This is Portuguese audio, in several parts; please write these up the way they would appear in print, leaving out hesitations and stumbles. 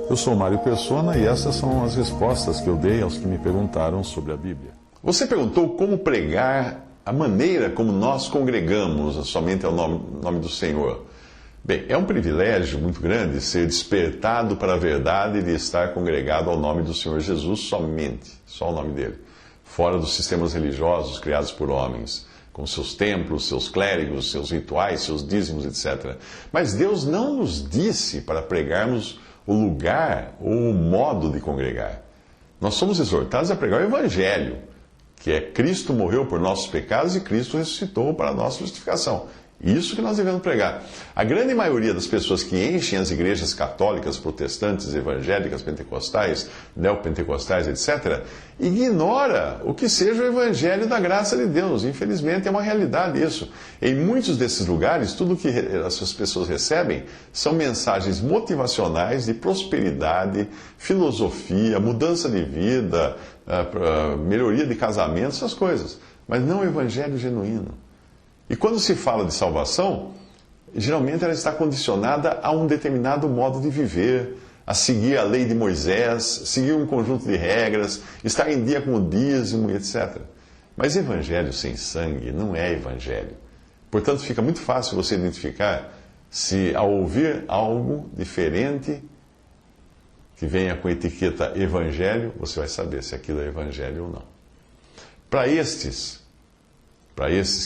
Eu sou Mário Persona e essas são as respostas que eu dei aos que me perguntaram sobre a Bíblia. Você perguntou como pregar a maneira como nós congregamos somente ao nome do Senhor. Bem, é um privilégio muito grande ser despertado para a verdade de estar congregado ao nome do Senhor Jesus somente, só o nome dele, fora dos sistemas religiosos criados por homens, com seus templos, seus clérigos, seus rituais, seus dízimos, etc. Mas Deus não nos disse para pregarmos o lugar ou o modo de congregar. Nós somos exortados a pregar o Evangelho, que é Cristo morreu por nossos pecados e Cristo ressuscitou para a nossa justificação. Isso que nós devemos pregar. A grande maioria das pessoas que enchem as igrejas católicas, protestantes, evangélicas, pentecostais, neopentecostais, etc., ignora o que seja o evangelho da graça de Deus. Infelizmente é uma realidade isso. Em muitos desses lugares, tudo que essas pessoas recebem são mensagens motivacionais de prosperidade, filosofia, mudança de vida, melhoria de casamento, essas coisas. Mas não o evangelho genuíno. E quando se fala de salvação, geralmente ela está condicionada a um determinado modo de viver, a seguir a lei de Moisés, seguir um conjunto de regras, estar em dia com o dízimo, etc. Mas evangelho sem sangue não é evangelho. Portanto, fica muito fácil você identificar se, ao ouvir algo diferente, que venha com a etiqueta evangelho, você vai saber se aquilo é evangelho ou não. Para esses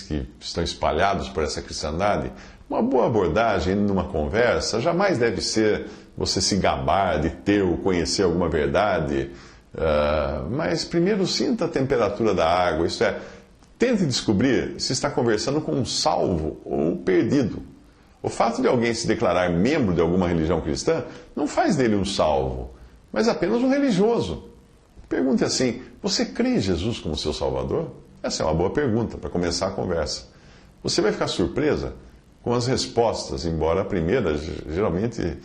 que estão espalhados por essa cristandade, uma boa abordagem numa conversa jamais deve ser você se gabar de ter ou conhecer alguma verdade, mas primeiro sinta a temperatura da água, isto é, tente descobrir se está conversando com um salvo ou um perdido. O fato de alguém se declarar membro de alguma religião cristã não faz dele um salvo, mas apenas um religioso. Pergunte assim: você crê em Jesus como seu Salvador? Essa é uma boa pergunta para começar a conversa. Você vai ficar surpresa com as respostas, embora a primeira geralmente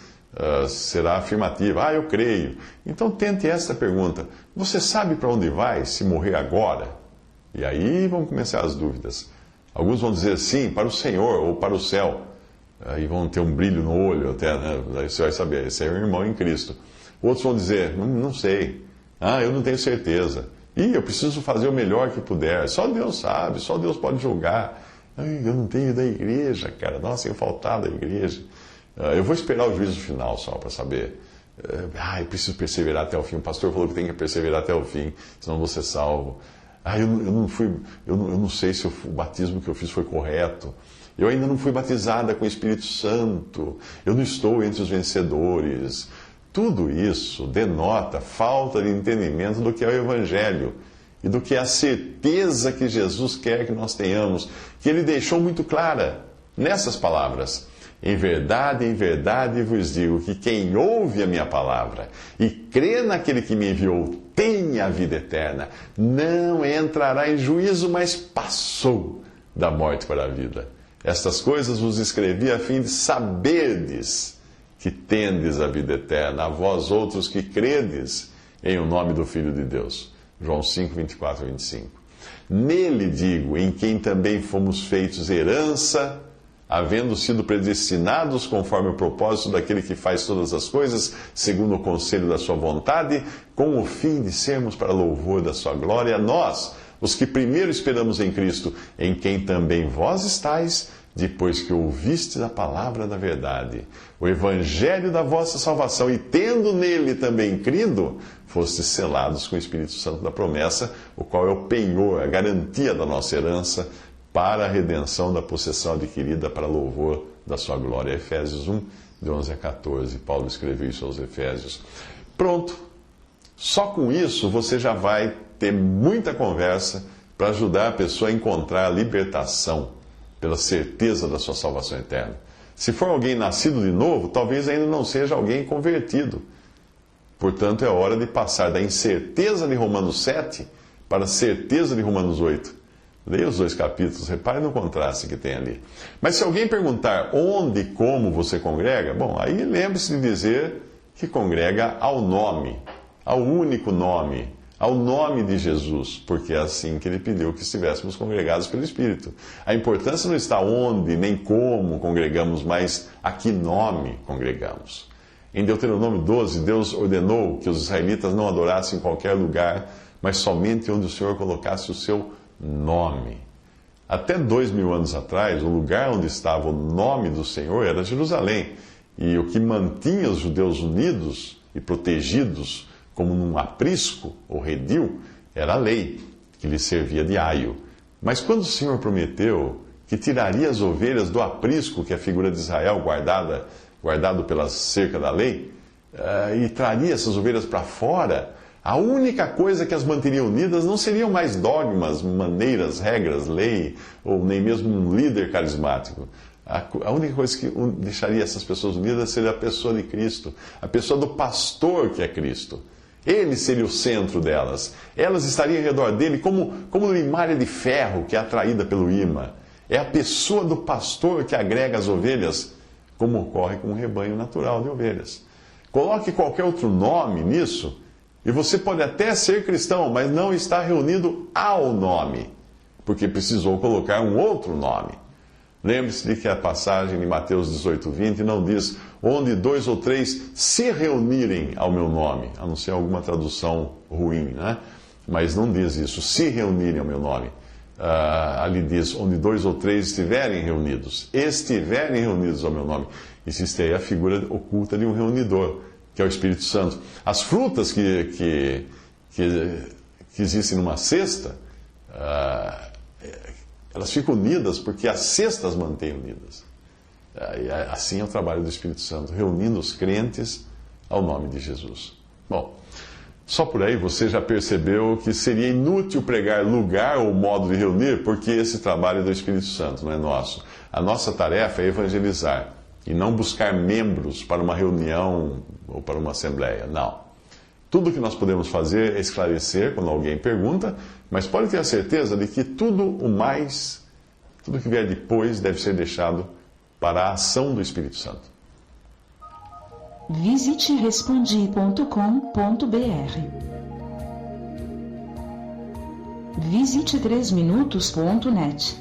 será afirmativa. Eu creio. Então tente esta pergunta: você sabe para onde vai se morrer agora? E aí vão começar as dúvidas. Alguns vão dizer sim, para o Senhor ou para o céu. Aí vão ter um brilho no olho até, né? Aí você vai saber, esse é um irmão em Cristo. Outros vão dizer, não sei. Eu não tenho certeza. Eu preciso fazer o melhor que puder. Só Deus sabe, só Deus pode julgar. Eu não tenho da igreja, cara. Nossa, eu faltar da igreja. Eu vou esperar o juízo final só para saber. Eu preciso perseverar até o fim. O pastor falou que tem que perseverar até o fim, senão vou ser salvo. Eu não sei se o batismo que eu fiz foi correto. Eu ainda não fui batizada com o Espírito Santo. Eu não estou entre os vencedores. Tudo isso denota falta de entendimento do que é o Evangelho e do que é a certeza que Jesus quer que nós tenhamos, que Ele deixou muito clara nessas palavras. Em verdade vos digo que quem ouve a minha palavra e crê naquele que me enviou tem a vida eterna, não entrará em juízo, mas passou da morte para a vida. Estas coisas vos escrevi a fim de saberdes que tendes a vida eterna, a vós outros que credes em o nome do Filho de Deus. João 5, 24 e 25. Nele, digo, em quem também fomos feitos herança, havendo sido predestinados conforme o propósito daquele que faz todas as coisas, segundo o conselho da sua vontade, com o fim de sermos para louvor da sua glória, nós, os que primeiro esperamos em Cristo, em quem também vós estáis, depois que ouvistes a palavra da verdade, o evangelho da vossa salvação, e tendo nele também crido, fostes selados com o Espírito Santo da promessa, o qual é o penhor, a garantia da nossa herança, para a redenção da possessão adquirida para louvor da sua glória. Efésios 1, de 11 a 14. Paulo escreveu isso aos Efésios. Pronto. Só com isso você já vai ter muita conversa para ajudar a pessoa a encontrar a libertação pela certeza da sua salvação eterna. Se for alguém nascido de novo, talvez ainda não seja alguém convertido. Portanto, é hora de passar da incerteza de Romanos 7 para a certeza de Romanos 8. Leia os dois capítulos, repare no contraste que tem ali. Mas se alguém perguntar onde e como você congrega, bom, aí lembre-se de dizer que congrega ao nome, ao único nome, ao nome de Jesus, porque é assim que ele pediu que estivéssemos congregados pelo Espírito. A importância não está onde nem como congregamos, mas a que nome congregamos. Em Deuteronômio 12, Deus ordenou que os israelitas não adorassem em qualquer lugar, mas somente onde o Senhor colocasse o seu nome. Até 2000 anos atrás, o lugar onde estava o nome do Senhor era Jerusalém. E o que mantinha os judeus unidos e protegidos, como num aprisco ou redil, era a lei, que lhes servia de aio. Mas quando o Senhor prometeu que tiraria as ovelhas do aprisco, que é a figura de Israel guardado pela cerca da lei, e traria essas ovelhas para fora, a única coisa que as manteria unidas não seriam mais dogmas, maneiras, regras, lei, ou nem mesmo um líder carismático. A única coisa que deixaria essas pessoas unidas seria a pessoa de Cristo, a pessoa do pastor que é Cristo. Ele seria o centro delas. Elas estariam ao redor dele como limalha de ferro que é atraída pelo imã. É a pessoa do pastor que agrega as ovelhas, como ocorre com um rebanho natural de ovelhas. Coloque qualquer outro nome nisso, e você pode até ser cristão, mas não está reunido ao nome, porque precisou colocar um outro nome. Lembre-se de que a passagem de Mateus 18:20 não diz onde 2 ou 3 se reunirem ao meu nome, a não ser alguma tradução ruim, né? Mas não diz isso, se reunirem ao meu nome. Ali diz onde 2 ou 3 estiverem reunidos ao meu nome. Existe aí a figura oculta de um reunidor, que é o Espírito Santo. As frutas que existem numa cesta, elas ficam unidas porque as cestas mantêm unidas. Assim é o trabalho do Espírito Santo, reunindo os crentes ao nome de Jesus. Bom, só por aí você já percebeu que seria inútil pregar lugar ou modo de reunir, porque esse trabalho é do Espírito Santo, não é nosso. A nossa tarefa é evangelizar e não buscar membros para uma reunião ou para uma assembleia. Não. Tudo que nós podemos fazer é esclarecer quando alguém pergunta, mas pode ter a certeza de que tudo que vier depois deve ser deixado para a ação do Espírito Santo. Visite respondi.com.br. Visite 3minutos.net.